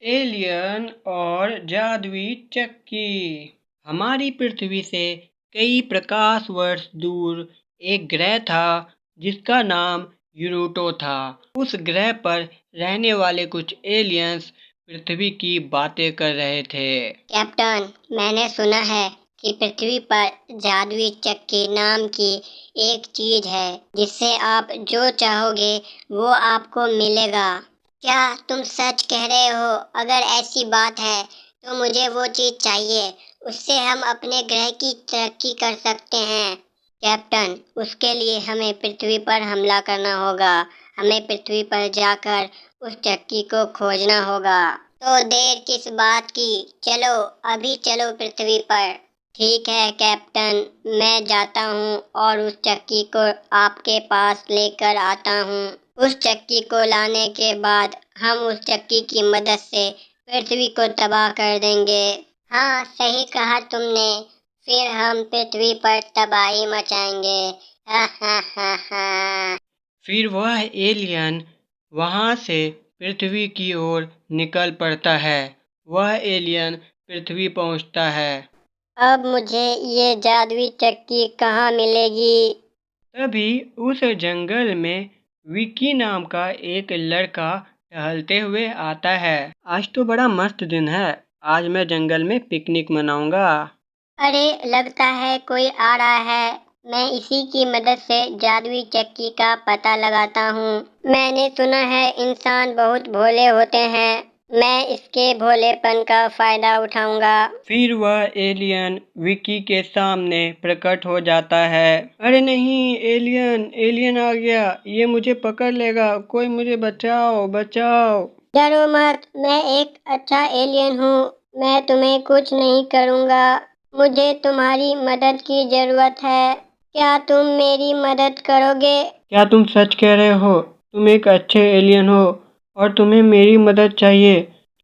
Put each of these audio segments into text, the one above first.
Alien और जादुई चक्की। हमारी पृथ्वी से कई प्रकाश वर्ष दूर एक ग्रह था जिसका नाम यूरोटो था। उस ग्रह पर रहने वाले कुछ एलियंस पृथ्वी की बातें कर रहे थे। कैप्टन, मैंने सुना है कि पृथ्वी पर जादुई चक्की नाम की एक चीज है जिससे आप जो चाहोगे वो आपको मिलेगा। क्या तुम सच कह रहे हो? अगर ऐसी बात है तो मुझे वो चीज चाहिए। उससे हम अपने ग्रह की तरक्की कर सकते हैं। कैप्टन, उसके लिए हमें पृथ्वी पर हमला करना होगा। हमें पृथ्वी पर जाकर उस चक्की को खोजना होगा। तो देर किस बात की, चलो अभी चलो पृथ्वी पर। ठीक है कैप्टन, मैं जाता हूँ और उस चक्की को आपके पास लेकर आता हूँ। उस चक्की को लाने के बाद हम उस चक्की की मदद से पृथ्वी को तबाह कर देंगे। हाँ, सही कहा तुमने। फिर हम पृथ्वी पर तबाही मचाएंगे। हा हा हा हा। फिर वह एलियन वहां से पृथ्वी की ओर निकल पड़ता है। वह एलियन पृथ्वी पहुंचता है। अब मुझे ये जादुई चक्की कहाँ मिलेगी? तभी उस जंगल में विकी नाम का एक लड़का टहलते हुए आता है। आज तो बड़ा मस्त दिन है। आज मैं जंगल में पिकनिक मनाऊंगा। अरे, लगता है कोई आ रहा है। मैं इसी की मदद से जादुई चक्की का पता लगाता हूँ। मैंने सुना है इंसान बहुत भोले होते हैं। मैं इसके भोलेपन का फायदा उठाऊंगा। फिर वह एलियन विकी के सामने प्रकट हो जाता है। अरे नहीं, एलियन एलियन आ गया। ये मुझे पकड़ लेगा। कोई मुझे बचाओ बचाओ। डरो मत, मैं एक अच्छा एलियन हूँ। मैं तुम्हें कुछ नहीं करूँगा। मुझे तुम्हारी मदद की जरूरत है। क्या तुम मेरी मदद करोगे? क्या तुम सच कह रहे हो? तुम एक अच्छे एलियन हो और तुम्हें मेरी मदद चाहिए,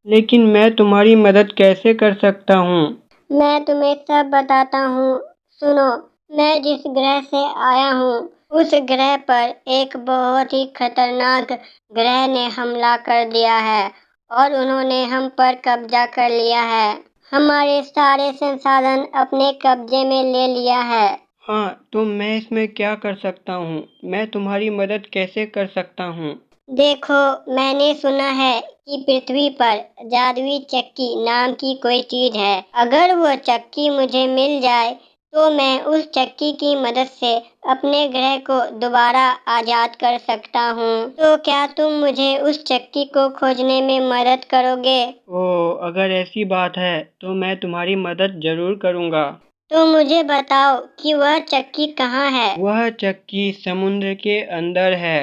लेकिन मैं तुम्हारी मदद कैसे कर सकता हूँ? मैं तुम्हें सब बताता हूँ। सुनो, मैं जिस ग्रह से आया हूँ उस ग्रह पर एक बहुत ही खतरनाक ग्रह ने हमला कर दिया है और उन्होंने हम पर कब्जा कर लिया है। हमारे सारे संसाधन अपने कब्जे में ले लिया है। हाँ, तो मैं इसमें क्या कर सकता हूँ? मैं तुम्हारी मदद कैसे कर सकता हूँ? देखो, मैंने सुना है कि पृथ्वी पर जादुई चक्की नाम की कोई चीज है। अगर वो चक्की मुझे मिल जाए तो मैं उस चक्की की मदद से अपने ग्रह को दोबारा आजाद कर सकता हूँ। तो क्या तुम मुझे उस चक्की को खोजने में मदद करोगे? ओह, अगर ऐसी बात है तो मैं तुम्हारी मदद जरूर करूँगा। तो मुझे बताओ कि वह चक्की कहाँ है? वह चक्की समुद्र के अंदर है।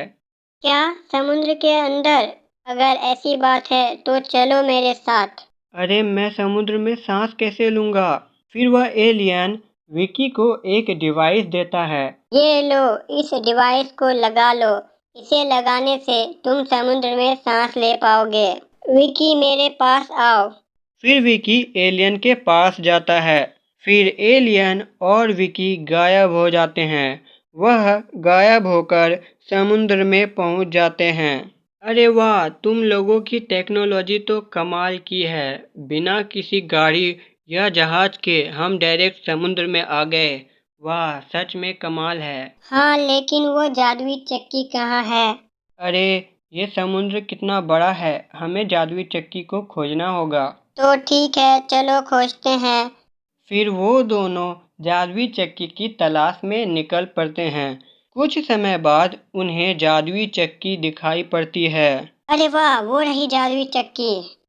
क्या समुद्र के अंदर? अगर ऐसी बात है तो चलो मेरे साथ। अरे, मैं समुद्र में सांस कैसे लूँगा? फिर वह एलियन विकी को एक डिवाइस देता है। ये लो, इस डिवाइस को लगा लो। इसे लगाने से तुम समुद्र में सांस ले पाओगे। विकी, मेरे पास आओ। फिर विकी एलियन के पास जाता है। फिर एलियन और विकी गायब हो जाते हैं। वह गायब होकर समुद्र में पहुंच जाते हैं। अरे वाह, तुम लोगों की टेक्नोलॉजी तो कमाल की है। बिना किसी गाड़ी या जहाज के हम डायरेक्ट समुद्र में आ गए। वाह, सच में कमाल है। हाँ, लेकिन वो जादुई चक्की कहाँ है? अरे, ये समुद्र कितना बड़ा है। हमें जादुई चक्की को खोजना होगा। तो ठीक है, चलो खोजते हैं। फिर वो दोनों जादुई चक्की की तलाश में निकल पड़ते हैं। कुछ समय बाद उन्हें जादुई चक्की दिखाई पड़ती है। अरे वाह, वो रही जादुई चक्की।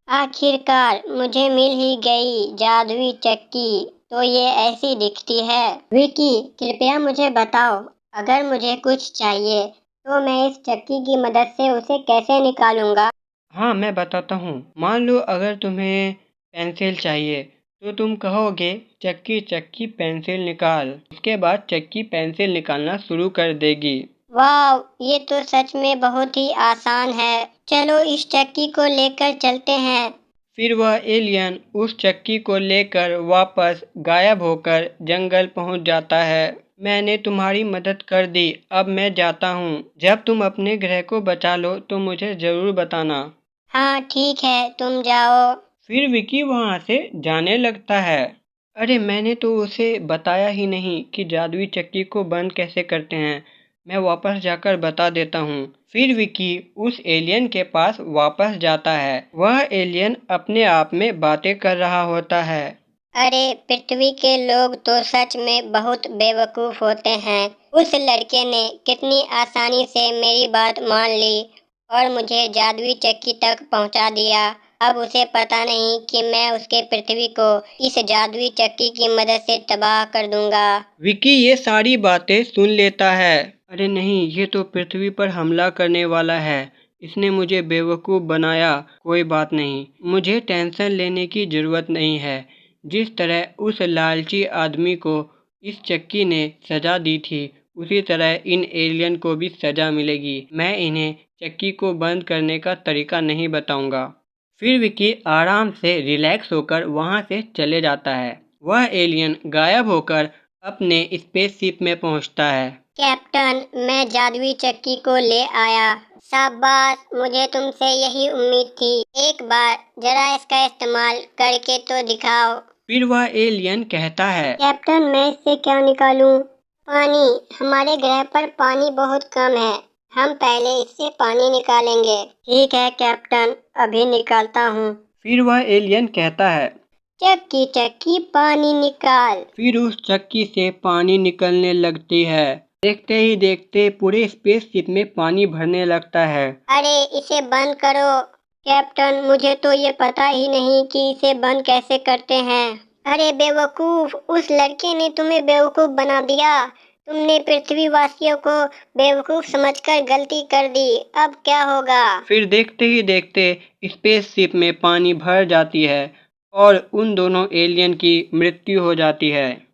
आखिरकार मुझे मिल ही गई जादुई चक्की। तो ये ऐसी दिखती है। विकी, कृपया मुझे बताओ, अगर मुझे कुछ चाहिए तो मैं इस चक्की की मदद से उसे कैसे निकालूंगा? हाँ, मैं बताता हूँ। मान लो अगर तुम्हें पेंसिल चाहिए तो तुम कहोगे चक्की चक्की पेंसिल निकाल। उसके बाद चक्की पेंसिल निकालना शुरू कर देगी। वाह, ये तो सच में बहुत ही आसान है। चलो इस चक्की को लेकर चलते हैं। फिर वह एलियन उस चक्की को लेकर वापस गायब होकर जंगल पहुंच जाता है। मैंने तुम्हारी मदद कर दी, अब मैं जाता हूँ। जब तुम अपने ग्रह को बचा लो तो मुझे ज़रूर बताना। हाँ ठीक है, तुम जाओ। फिर विकी वहाँ से जाने लगता है। अरे मैंने तो उसे बताया ही नहीं कि जादुई चक्की को बंद कैसे करते हैं। मैं वापस जाकर बता देता हूँ। फिर विकी उस एलियन के पास वापस जाता है। वह एलियन अपने आप में बातें कर रहा होता है। अरे पृथ्वी के लोग तो सच में बहुत बेवकूफ होते हैं। उस लड़के ने कितनी आसानी से मेरी बात मान ली और मुझे जादुई चक्की तक पहुंचा दिया। अब उसे पता नहीं कि मैं उसके पृथ्वी को इस जादुई चक्की की मदद से तबाह कर दूंगा। विकी ये सारी बातें सुन लेता है। अरे नहीं, ये तो पृथ्वी पर हमला करने वाला है। इसने मुझे बेवकूफ़ बनाया। कोई बात नहीं, मुझे टेंशन लेने की ज़रूरत नहीं है। जिस तरह उस लालची आदमी को इस चक्की ने सज़ा दी थी, उसी तरह इन एलियन को भी सज़ा मिलेगी। मैं इन्हें चक्की को बंद करने का तरीका नहीं बताऊंगा। फिर विकी आराम से रिलैक्स होकर वहाँ से चले जाता है। वह एलियन गायब होकर अपने स्पेसशिप में पहुँचता है। कैप्टन, मैं जादुई चक्की को ले आया। शाबाश, मुझे तुमसे यही उम्मीद थी। एक बार जरा इसका इस्तेमाल करके तो दिखाओ। फिर वह एलियन कहता है, कैप्टन, मैं इससे क्या निकालूं? पानी। हमारे ग्रह पर पानी बहुत कम है। हम पहले इससे पानी निकालेंगे। ठीक है कैप्टन, अभी निकालता हूँ। फिर वह एलियन कहता है। चक्की चक्की पानी निकाल। फिर उस चक्की से पानी निकलने लगती है। देखते ही देखते पूरे स्पेसशिप में पानी भरने लगता है। अरे इसे बंद करो। कैप्टन, मुझे तो ये पता ही नहीं कि इसे बंद कैसे करते हैं। अरे बेवकूफ, उस लड़के ने तुम्हें बेवकूफ बना दिया। तुमने पृथ्वी वासियों को बेवकूफ समझकर गलती कर दी। अब क्या होगा? फिर देखते ही देखते स्पेसशिप में पानी भर जाती है और उन दोनों एलियन की मृत्यु हो जाती है।